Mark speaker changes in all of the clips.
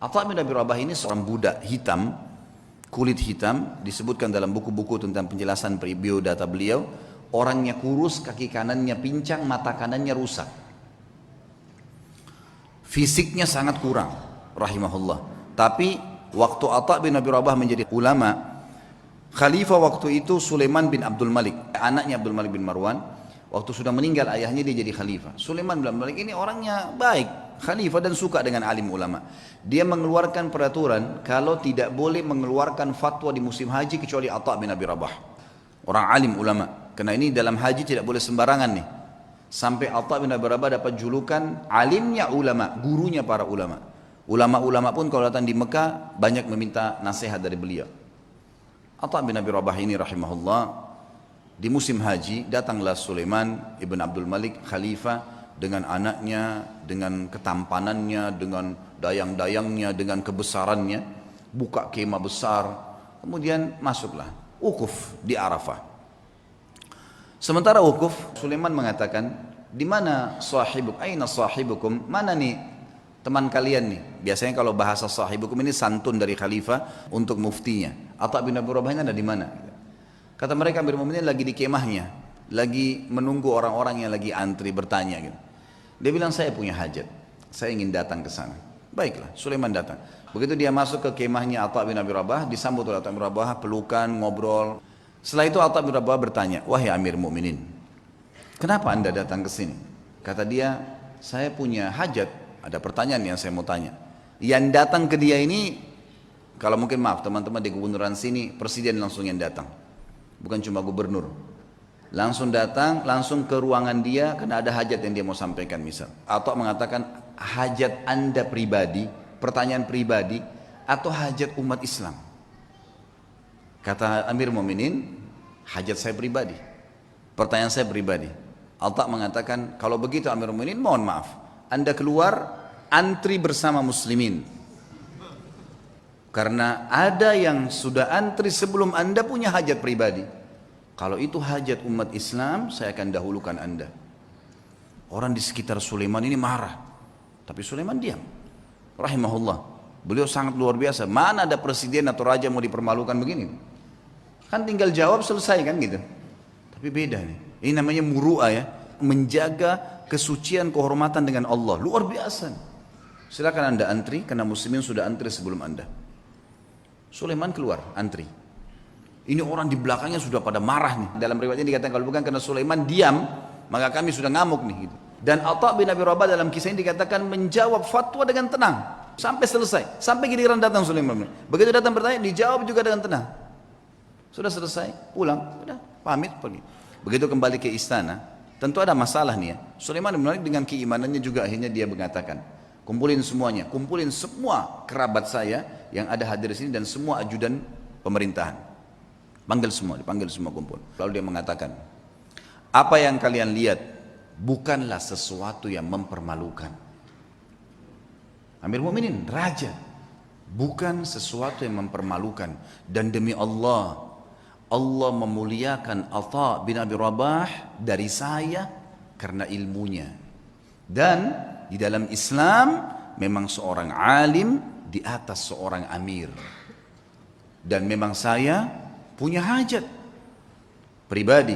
Speaker 1: Atha bin Abi Rabah ini seorang budak hitam, kulit hitam, disebutkan dalam buku-buku tentang penjelasan biodata beliau, orangnya kurus, kaki kanannya pincang, mata kanannya rusak. Fisiknya sangat kurang, rahimahullah. Tapi waktu Atha bin Abi Rabah menjadi ulama, khalifah waktu itu Sulaiman bin Abdul Malik, anaknya Abdul Malik bin Marwan. Waktu sudah meninggal ayahnya, dia jadi khalifah. Sulaiman bin Abdul Malik ini orangnya baik, khalifah dan suka dengan alim ulama. Dia mengeluarkan peraturan kalau tidak boleh mengeluarkan fatwa di musim haji kecuali Atha bin Abi Rabah, orang alim ulama. Karena ini dalam haji tidak boleh sembarangan nih. Sampai Atha bin Abi Rabah dapat julukan alimnya ulama, gurunya para ulama. Ulama-ulama pun kalau datang di Mekah banyak meminta nasihat dari beliau. Atha bin Abi Rabah ini rahimahullah, di musim haji datanglah Sulaiman ibn Abdul Malik khalifah dengan anaknya, dengan ketampanannya, dengan dayang-dayangnya, dengan kebesarannya, buka kemah besar, kemudian masuklah wukuf di Arafah. Sementara wukuf, Sulaiman mengatakan, di mana sahibuk, aina sahibukum, mana nih teman kalian nih? Biasanya kalau bahasa sahibukum ini santun dari khalifah untuk muftinya. Atha bin Abi Rabah ini ada di mana? Kata mereka, Amirul Mukminin lagi di kemahnya, lagi menunggu orang-orang yang lagi antri bertanya gitu. Dia bilang, saya punya hajat, saya ingin datang ke sana. Baiklah, Sulaiman datang. Begitu dia masuk ke kemahnya Atha bin Abi Rabah, disambut oleh Atha bin Abi Rabah, pelukan, ngobrol. Setelah itu Atha bin Abi Rabah bertanya, wahai Amirul Mukminin, kenapa anda datang ke sini? Kata dia, saya punya hajat, ada pertanyaan yang saya mau tanya. Yang datang ke dia ini, kalau mungkin maaf teman-teman di gubernuran sini, presiden langsung yang datang. Bukan cuma gubernur, langsung datang, langsung ke ruangan dia karena ada hajat yang dia mau sampaikan misal. Atau mengatakan hajat anda pribadi, pertanyaan pribadi, atau hajat umat Islam. Kata Amir Mu'minin, hajat saya pribadi, pertanyaan saya pribadi. Atha mengatakan, kalau begitu Amir Mu'minin, mohon maaf, anda keluar antri bersama muslimin. Karena ada yang sudah antri sebelum anda punya hajat pribadi. Kalau itu hajat umat Islam, saya akan dahulukan anda. Orang di sekitar Sulaiman ini marah. Tapi Sulaiman diam. Rahimahullah. Beliau sangat luar biasa. Mana ada presiden atau raja mau dipermalukan begini? Kan tinggal jawab selesai kan gitu. Tapi beda nih. Ini namanya muru'ah ya. Menjaga kesucian kehormatan dengan Allah. Luar biasa. Silakan anda antri, karena muslimin sudah antri sebelum anda. Sulaiman keluar, antri. Ini orang di belakangnya sudah pada marah nih. Dalam riwayat ini dikatakan kalau bukan karena Sulaiman diam, maka kami sudah ngamuk nih. Gitu. Dan Atha bin Abi Rabah dalam kisah ini dikatakan menjawab fatwa dengan tenang. Sampai selesai, sampai giliran datang Sulaiman. Begitu datang bertanya, dijawab juga dengan tenang. Sudah selesai, pulang, sudah pamit pergi. Begitu kembali ke istana, tentu ada masalah nih ya. Sulaiman bin Malik dengan keimanannya juga akhirnya dia mengatakan, kumpulin semuanya, kumpulin semua kerabat saya yang ada hadir di sini dan semua ajudan pemerintahan. Dipanggil semua kumpul. Lalu dia mengatakan, apa yang kalian lihat bukanlah sesuatu yang mempermalukan. Amir Mu'minin, raja, bukan sesuatu yang mempermalukan. Dan demi Allah, Allah memuliakan Atha bin Abi Rabah dari saya karena ilmunya. Dan di dalam Islam memang seorang alim di atas seorang amir. Dan memang saya punya hajat pribadi.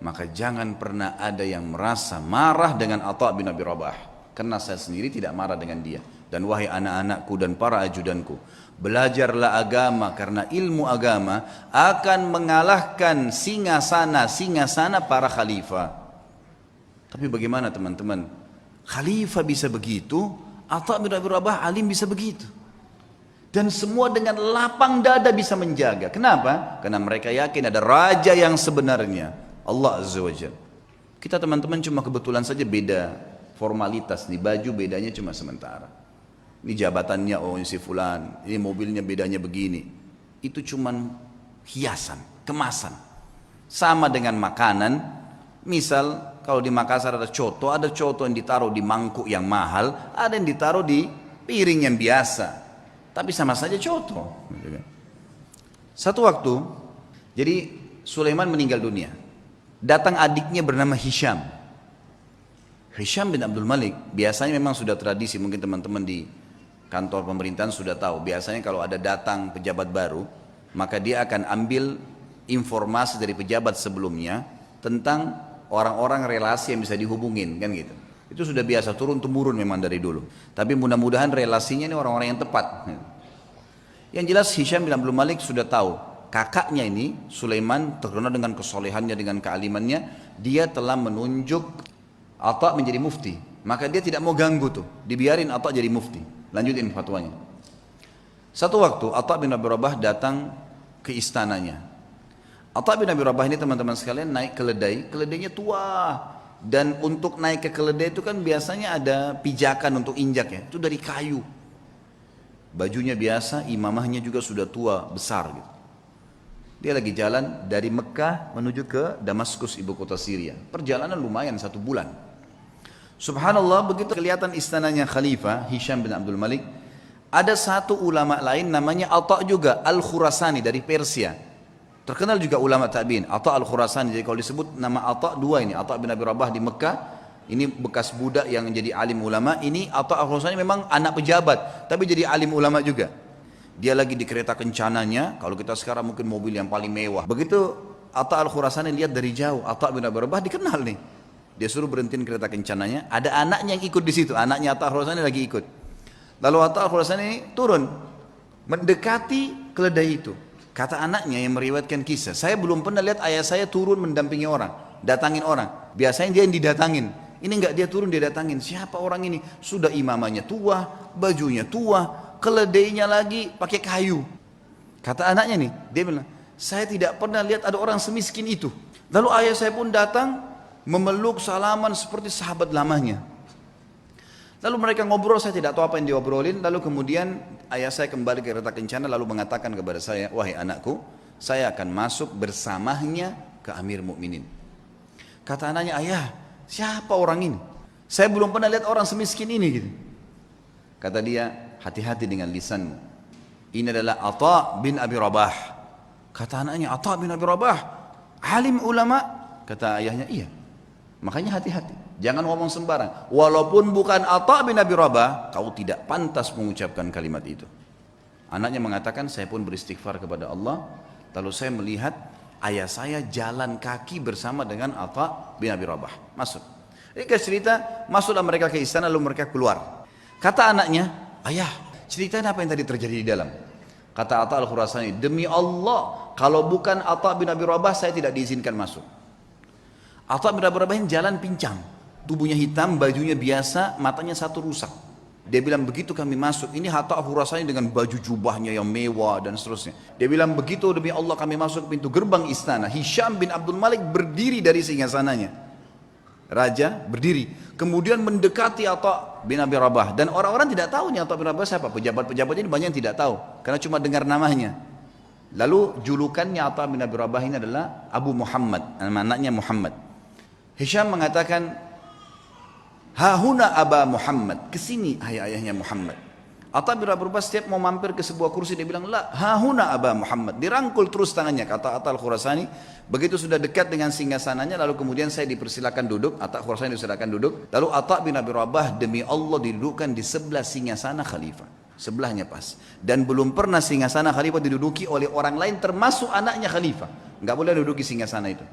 Speaker 1: Maka jangan pernah ada yang merasa marah dengan Atha bin Abi Rabah. Karena saya sendiri tidak marah dengan dia. Dan wahai anak-anakku dan para ajudanku, belajarlah agama karena ilmu agama akan mengalahkan singasana para khalifah. Tapi bagaimana teman-teman? Khalifah bisa begitu, Atha bin Abi Rabah alim bisa begitu. Dan semua dengan lapang dada bisa menjaga. Kenapa? Karena mereka yakin ada raja yang sebenarnya, Allah Azza wa Jalla. Kita teman-teman cuma kebetulan saja beda formalitas nih, baju bedanya cuma sementara. Ini jabatannya, oh ini si fulan, ini mobilnya bedanya begini. Itu cuma hiasan, kemasan. Sama dengan makanan, misal kalau di Makassar ada coto yang ditaruh di mangkuk yang mahal, ada yang ditaruh di piring yang biasa. Tapi sama saja coto. Satu waktu, jadi Sulaiman meninggal dunia. Datang adiknya bernama Hisham. Hisham bin Abdul Malik, biasanya memang sudah tradisi, mungkin teman-teman di kantor pemerintahan sudah tahu. Biasanya kalau ada datang pejabat baru, maka dia akan ambil informasi dari pejabat sebelumnya tentang orang-orang relasi yang bisa dihubungin, kan gitu. Itu sudah biasa, turun temurun memang dari dulu. Tapi mudah-mudahan relasinya ini orang-orang yang tepat. Yang jelas Hisham bin Abdul Malik sudah tahu, kakaknya ini Sulaiman terkenal dengan kesolehannya, dengan kealimannya, dia telah menunjuk Atha menjadi mufti. Maka dia tidak mau ganggu tuh, dibiarin Atha jadi mufti. Lanjutin fatwanya. Satu waktu Atha bin Abi Rabah datang ke istananya. Atha bin Abi Rabah ini teman-teman sekalian naik keledai, keledainya tua. Dan untuk naik ke keledai itu kan biasanya ada pijakan untuk injak ya, itu dari kayu. Bajunya biasa, imamahnya juga sudah tua, besar gitu. Dia lagi jalan dari Mekah menuju ke Damaskus, ibu kota Syria. Perjalanan lumayan 1 bulan. Subhanallah, begitu kelihatan istananya Khalifah Hisham bin Abdul Malik, ada satu ulama lain namanya Atha juga, Al-Khurasani dari Persia. Terkenal juga ulama tabi'in, Atha Al-Khurasani. Jadi kalau disebut nama Atha dua ini, Atha bin Abi Rabah di Mekah, ini bekas budak yang jadi alim ulama. Ini Atha Al-Khurasani memang anak pejabat, tapi jadi alim ulama juga. Dia lagi di kereta kencananya, kalau kita sekarang mungkin mobil yang paling mewah. Begitu Atha Al-Khurasani lihat dari jauh, Atha bin Abi Rabah dikenal nih. Dia suruh berhentiin kereta kencananya, ada anaknya yang ikut di situ, anaknya Atha Al-Khurasani lagi ikut. Lalu Atha Al-Khurasani turun, mendekati keledai itu. Kata anaknya yang meriwayatkan kisah, saya belum pernah lihat ayah saya turun mendampingi orang, datangin orang. Biasanya dia yang didatangin. Ini enggak, dia turun dia datangin. Siapa orang ini? Sudah imamanya tua, bajunya tua, keledainya lagi pakai kayu. Kata anaknya nih, dia bilang, saya tidak pernah lihat ada orang semiskin itu. Lalu ayah saya pun datang, memeluk salaman seperti sahabat lamanya. Lalu mereka ngobrol, saya tidak tahu apa yang diobrolin. Lalu kemudian ayah saya kembali ke kereta kencana lalu mengatakan kepada saya, wahai anakku, saya akan masuk bersamanya ke Amir Mukminin. Kata anaknya, ayah, siapa orang ini? Saya belum pernah lihat orang semiskin ini gitu. Kata dia, hati-hati dengan lisanmu. Ini adalah Atha bin Abi Rabah. Kata anaknya, Atha bin Abi Rabah, alim ulama. Kata ayahnya, iya. Makanya hati-hati, jangan ngomong sembarang. Walaupun bukan Atha bin Abi Rabah, kau tidak pantas mengucapkan kalimat itu. Anaknya mengatakan, saya pun beristighfar kepada Allah. Lalu saya melihat ayah saya jalan kaki bersama dengan Atha bin Abi Rabah. Masuk. Ini cerita, masuklah mereka ke istana lalu mereka keluar. Kata anaknya, ayah, ceritain apa yang tadi terjadi di dalam. Kata Atha Al-Khurasani, demi Allah, kalau bukan Atha bin Abi Rabah, saya tidak diizinkan masuk. Atha bin Abi Rabah jalan pincang, tubuhnya hitam, bajunya biasa, matanya satu rusak. Dia bilang begitu kami masuk, ini Atha Al-Khurasani dengan baju jubahnya yang mewah dan seterusnya. Dia bilang begitu demi Allah kami masuk pintu gerbang istana, Hisham bin Abdul Malik berdiri dari singgasananya. Raja berdiri, kemudian mendekati Atha bin Abi Rabah, dan orang-orang tidak tahu nih Atha bin Abi Rabah siapa. Pejabat-pejabat ini banyak yang tidak tahu, karena cuma dengar namanya. Lalu julukannya Atha bin Abi Rabah ini adalah Abu Muhammad, anaknya Muhammad. Hisham mengatakan, hahuna Aba Muhammad, kesini ayahnya Muhammad. Atha bin Abi Rabah setiap mau mampir ke sebuah kursi dia bilang, la hahuna Aba Muhammad, dirangkul terus tangannya. Kata Atha Al-Khurasani, begitu sudah dekat dengan singgasananya, lalu kemudian saya dipersilakan duduk. Atha Al-Khurasani dipersilakan duduk. Lalu Atha bin Abi Rabah demi Allah didudukkan di sebelah singgasana khalifah, sebelahnya pas. Dan belum pernah singgasana khalifah diduduki oleh orang lain termasuk anaknya khalifah. Enggak boleh duduki singgasana itu.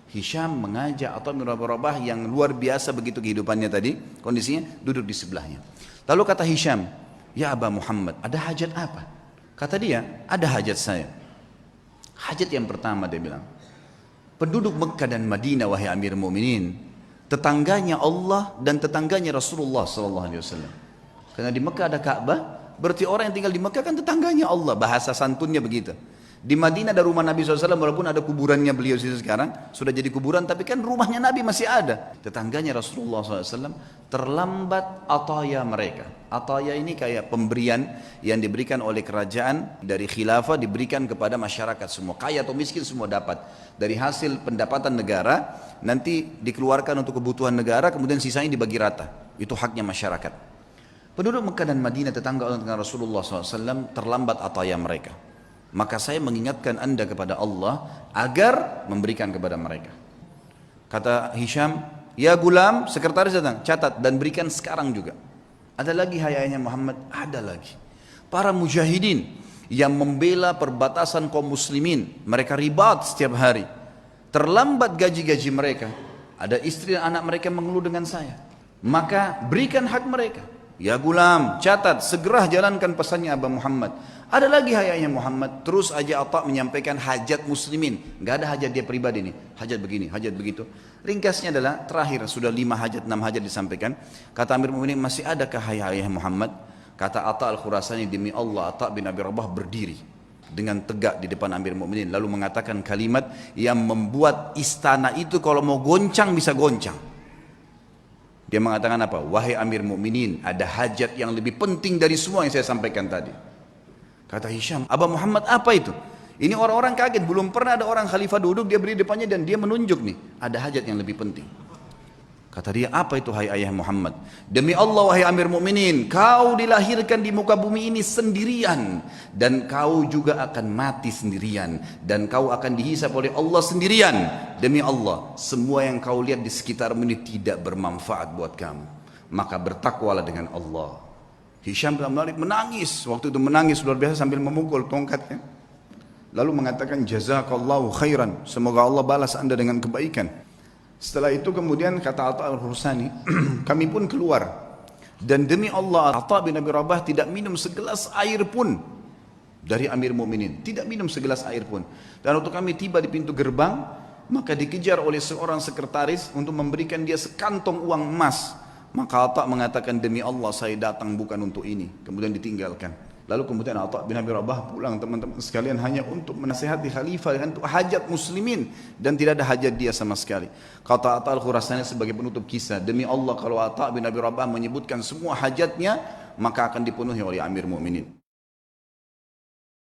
Speaker 1: Hisham mengajak Atha bin Abi Rabah yang luar biasa begitu kehidupannya tadi, kondisinya duduk di sebelahnya. Lalu kata Hisham, ya Aba Muhammad, ada hajat apa? Kata dia, ada hajat saya. Hajat yang pertama dia bilang, penduduk Mekah dan Madinah wahai Amir Mu'minin, tetangganya Allah dan tetangganya Rasulullah SAW. Karena di Mekah ada Ka'bah, berarti orang yang tinggal di Mekah kan tetangganya Allah, bahasa santunnya begitu. Di Madinah ada rumah Nabi SAW, walaupun ada kuburannya beliau sekarang, sudah jadi kuburan, tapi kan rumahnya Nabi masih ada. Tetangganya Rasulullah SAW, terlambat ataya mereka. Ataya ini kayak pemberian yang diberikan oleh kerajaan dari khilafah, diberikan kepada masyarakat semua. Kaya atau miskin semua dapat. Dari hasil pendapatan negara, nanti dikeluarkan untuk kebutuhan negara, kemudian sisanya dibagi rata. Itu haknya masyarakat. Penduduk Mekah dan Madinah tetangga dengan Rasulullah SAW terlambat ataya mereka. Maka saya mengingatkan anda kepada Allah agar memberikan kepada mereka. Kata Hisham, ya gulam, sekretaris datang, catat dan berikan sekarang juga. Ada lagi hai ayahnya Muhammad? Ada lagi. Para mujahidin yang membela perbatasan kaum muslimin, mereka ribat setiap hari. Terlambat gaji-gaji mereka. Ada istri dan anak mereka mengeluh dengan saya. Maka berikan hak mereka. Ya gulam, catat, segera jalankan pesannya Abah Muhammad. Ada lagi hayanya Muhammad, terus aja Atha menyampaikan hajat muslimin. Gak ada hajat dia pribadi nih, hajat begini, hajat begitu. Ringkasnya adalah, terakhir sudah 5 hajat, 6 hajat disampaikan. Kata Amir Mu'minin, masih adakah hayat Muhammad? Kata Atha al-Khurasani, demi Allah, Atha bin Abi Rabah berdiri dengan tegak di depan Amir Mu'minin. Lalu mengatakan kalimat yang membuat istana itu kalau mau goncang bisa goncang. Dia mengatakan apa? Wahai Amir Mu'minin, ada hajat yang lebih penting dari semua yang saya sampaikan tadi. Kata Hisham, Abah Muhammad apa itu? Ini orang-orang kaget, belum pernah ada orang khalifah duduk, dia beri depannya dan dia menunjuk nih. Ada hajat yang lebih penting. Kata dia, apa itu hai ayah Muhammad? Demi Allah wahai Amir Mu'minin, kau dilahirkan di muka bumi ini sendirian. Dan kau juga akan mati sendirian. Dan kau akan dihisap oleh Allah sendirian. Demi Allah, semua yang kau lihat di sekitarmu ini tidak bermanfaat buat kamu. Maka bertakwalah dengan Allah. Hisham bin Malik menangis. Waktu itu menangis luar biasa sambil memukul tongkatnya. Lalu mengatakan, jazakallahu khairan. Semoga Allah balas anda dengan kebaikan. Setelah itu kemudian kata Atha al-Khurasani, kami pun keluar. Dan demi Allah, Atha bin Abi Rabah tidak minum segelas air pun dari Amir Mu'minin. Tidak minum segelas air pun. Dan waktu kami tiba di pintu gerbang, maka dikejar oleh seorang sekretaris untuk memberikan dia sekantong uang emas. Maka Atha mengatakan, demi Allah saya datang bukan untuk ini. Kemudian ditinggalkan. Lalu kemudian Atha bin Abi Rabah pulang teman-teman sekalian hanya untuk menasihati khalifah untuk hajat muslimin. Dan tidak ada hajat dia sama sekali. Kata Atha al-Khurasani sebagai penutup kisah, demi Allah kalau Atha bin Abi Rabah menyebutkan semua hajatnya, maka akan dipenuhi oleh Amir Mu'minin.